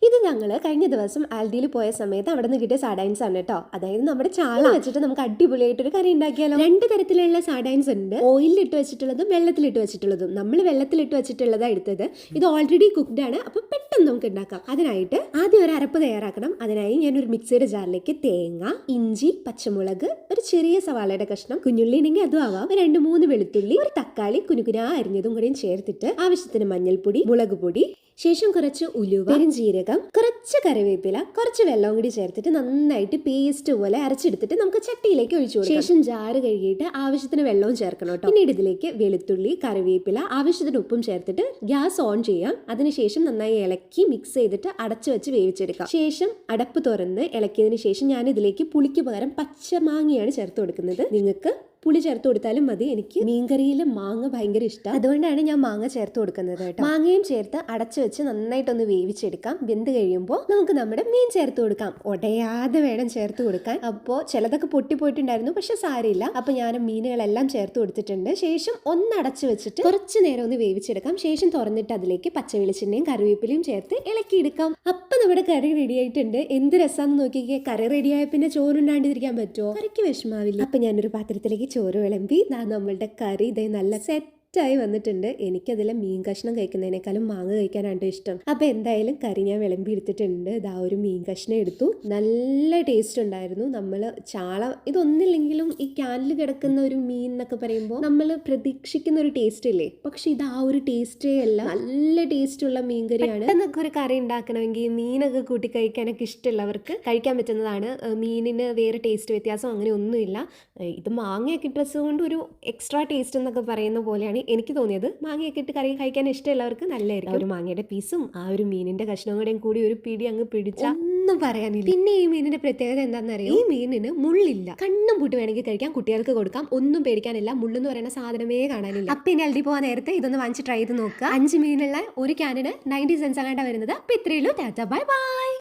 ഇത് ഞങ്ങൾ കഴിഞ്ഞ ദിവസം ആൽഡിയിൽ പോയ സമയത്ത് അവിടെ നിന്ന് കിട്ടിയ സാഡൈൻസ് ആണ് കേട്ടോ. അതായത് നമ്മുടെ ചാള വെച്ചിട്ട് നമുക്ക് അടിപൊളിയായിട്ടൊരു കറി ഉണ്ടാക്കിയാലോ. 2 തരത്തിലുള്ള സാഡൈൻസ് ഉണ്ട്, ഓയിലിട്ട് വെച്ചിട്ടുള്ളതും വെള്ളത്തിലിട്ട് വെച്ചിട്ടുള്ളതും. നമ്മൾ വെള്ളത്തിലിട്ട് വെച്ചിട്ടുള്ളതാണ് എടുത്തത്. ഇത് ഓൾറെഡി കുക്ക്ഡ് ആണ്, അപ്പൊ പെട്ടെന്ന് നമുക്ക് ഉണ്ടാക്കാം. അതിനായിട്ട് ആദ്യം ഒരു അരപ്പ് തയ്യാറാക്കണം. അതിനായി ഞാൻ ഒരു മിക്സിയുടെ ജാറിലേക്ക് തേങ്ങ, ഇഞ്ചി, പച്ചമുളക്, ഒരു ചെറിയ സവാളയുടെ കഷ്ണം, കുഞ്ഞുള്ളി ഉണ്ടെങ്കിൽ അതും ആവാം, 2-3 വെളുത്തുള്ളി, ഒരു തക്കാളി കുനുകുനാ അരിഞ്ഞതും കൂടെയും ചേർത്തിട്ട് ആവശ്യത്തിന് മഞ്ഞൾപ്പൊടി, മുളക് പൊടി, ശേഷം കുറച്ച് ഉലുവ, പെരുംജീരകം, കുറച്ച് കറിവേപ്പില, കുറച്ച് വെള്ളം കൂടി ചേർത്തിട്ട് നന്നായിട്ട് പേസ്റ്റ് പോലെ അരച്ചെടുത്തിട്ട് നമുക്ക് ചട്ടിയിലേക്ക് ഒഴിച്ചു കൊടുക്കാം. ശേഷം ജാറ് കഴുകിയിട്ട് ആവശ്യത്തിന് വെള്ളവും ചേർക്കണം കേട്ടോ. പിന്നീട് ഇതിലേക്ക് വെളുത്തുള്ളി, കറിവേപ്പില, ആവശ്യത്തിന് ഉപ്പും ചേർത്തിട്ട് ഗ്യാസ് ഓൺ ചെയ്യാം. അതിനുശേഷം നന്നായി ഇളക്കി മിക്സ് ചെയ്തിട്ട് അടച്ചു വെച്ച് വേവിച്ചെടുക്കാം. ശേഷം അടപ്പ് തുറന്ന് ഇളക്കിയതിന് ശേഷം ഞാൻ ഇതിലേക്ക് പുളിക്ക് പകരം പച്ചമാങ്ങയാണ് ചേർത്ത് കൊടുക്കുന്നത്. നിങ്ങൾക്ക് പുളി ചേർത്ത് കൊടുത്താലും മതി. എനിക്ക് മീൻകറിയിൽ മാങ്ങ ഭയങ്കര ഇഷ്ടം, അതുകൊണ്ടാണ് ഞാൻ മാങ്ങ ചേർത്ത് കൊടുക്കുന്നത് കേട്ടോ. മാങ്ങയും ചേർത്ത് അടച്ചു വെച്ച് നന്നായിട്ടൊന്ന് വേവിച്ചെടുക്കാം. വെന്ത് കഴിയുമ്പോൾ നമുക്ക് നമ്മുടെ മീൻ ചേർത്ത് കൊടുക്കാം. ഉടയാതെ വേണം ചേർത്ത് കൊടുക്കാൻ. അപ്പോൾ ചിലതൊക്കെ പൊട്ടിപ്പോയിട്ടുണ്ടായിരുന്നു, പക്ഷെ സാരമില്ല. അപ്പോൾ ഞാൻ മീനുകളെല്ലാം ചേർത്ത് കൊടുത്തിട്ടുണ്ട്. ശേഷം ഒന്ന് അടച്ചു വെച്ചിട്ട് കുറച്ച് നേരം ഒന്ന് വേവിച്ചെടുക്കാം. ശേഷം തുറന്നിട്ട് അതിലേക്ക് പച്ചവെളിച്ചെണ്ണയും കറിവേപ്പിലയും ചേർത്ത് ഇളക്കിയെടുക്കാം. അപ്പം നമ്മുടെ കറി റെഡി ആയിട്ടുണ്ട്. എന്ത് രസാന്ന് നോക്കിക്കേ. കറി റെഡിയായ പിന്നെ ചോറുണ്ടാണ്ടിരിക്കാൻ പറ്റുമോ? കറിക്ക് വിഷമാവില്ല. അപ്പം ഞാനൊരു പാത്രത്തിലേക്ക് ചോറ് വിളമ്പി നമ്മളുടെ കറി ഇതേ നല്ല സെറ്റായി വന്നിട്ടുണ്ട്. എനിക്കതിലെ മീൻ കഷ്ണം കഴിക്കുന്നതിനേക്കാളും മാങ്ങ കഴിക്കാനാണ് ഇഷ്ടം. അപ്പോൾ എന്തായാലും കറി ഞാൻ വിളമ്പി എടുത്തിട്ടുണ്ട്. ഇതാ ഒരു മീൻ കഷ്ണം എടുത്തു. നല്ല ടേസ്റ്റ് ഉണ്ടായിരുന്നു. നമ്മൾ ചാള ഇതൊന്നില്ലെങ്കിലും ഈ ക്യാനിൽ കിടക്കുന്ന ഒരു മീൻ എന്നൊക്കെ പറയുമ്പോൾ നമ്മൾ പ്രതീക്ഷിക്കുന്ന ഒരു ടേസ്റ്റ് ഇല്ലേ, പക്ഷെ ഇത് ആ ഒരു ടേസ്റ്റേ അല്ല. നല്ല ടേസ്റ്റ് ഉള്ള മീൻ കറിയാണ്. എന്നൊക്കെ ഒരു കറി ഉണ്ടാക്കണമെങ്കിൽ മീനൊക്കെ കൂട്ടി കഴിക്കാനൊക്കെ ഇഷ്ടമുള്ളവർക്ക് കഴിക്കാൻ പറ്റുന്നതാണ്. മീനിന് വേറെ ടേസ്റ്റ് വ്യത്യാസം അങ്ങനെ ഒന്നുമില്ല. ഇത് മാങ്ങയൊക്കെ ഇട്ടത് കൊണ്ട് ഒരു എക്സ്ട്രാ ടേസ്റ്റ് എന്നൊക്കെ പറയുന്ന പോലെയാണ് എനിക്ക് തോന്നിയത്. മാങ്ങയൊക്കെ ഇട്ട് കറി കഴിക്കാൻ ഇഷ്ടമുള്ളവർക്ക് നല്ലതായിരിക്കും. ഒരു മാങ്ങയുടെ പീസും ആ ഒരു മീനിന്റെ കഷ്ണം കൂടെയും കൂടി ഒരു പിടി അങ്ങ് പിടിച്ചാൽ ഒന്നും പറയാനില്ല. പിന്നെ ഈ മീനിന്റെ പ്രത്യേകത എന്താണെന്നറിയോ? ഈ മീനിന് മുള്ളില്ല. കണ്ണും പൂട്ടി വേണമെങ്കിൽ കഴിക്കാം, കുട്ടികൾക്ക് കൊടുക്കാം, ഒന്നും പേടിക്കാനില്ല. മുള്ളെന്ന് പറയുന്ന സാധനമേ കാണാനില്ല. അപ്പം ഇനി അൽഡി പോകാൻ നേരത്തെ ഇതൊന്ന് വാങ്ങിച്ച് ട്രൈ ചെയ്ത് നോക്കുക. 5 മീനുള്ള ഒരു ക്യാനിന് 90 സെൻസ് ആകാണ്ട വരുന്നത്. അപ്പം ഇത്രയുള്ളൂ. Tata, bye by.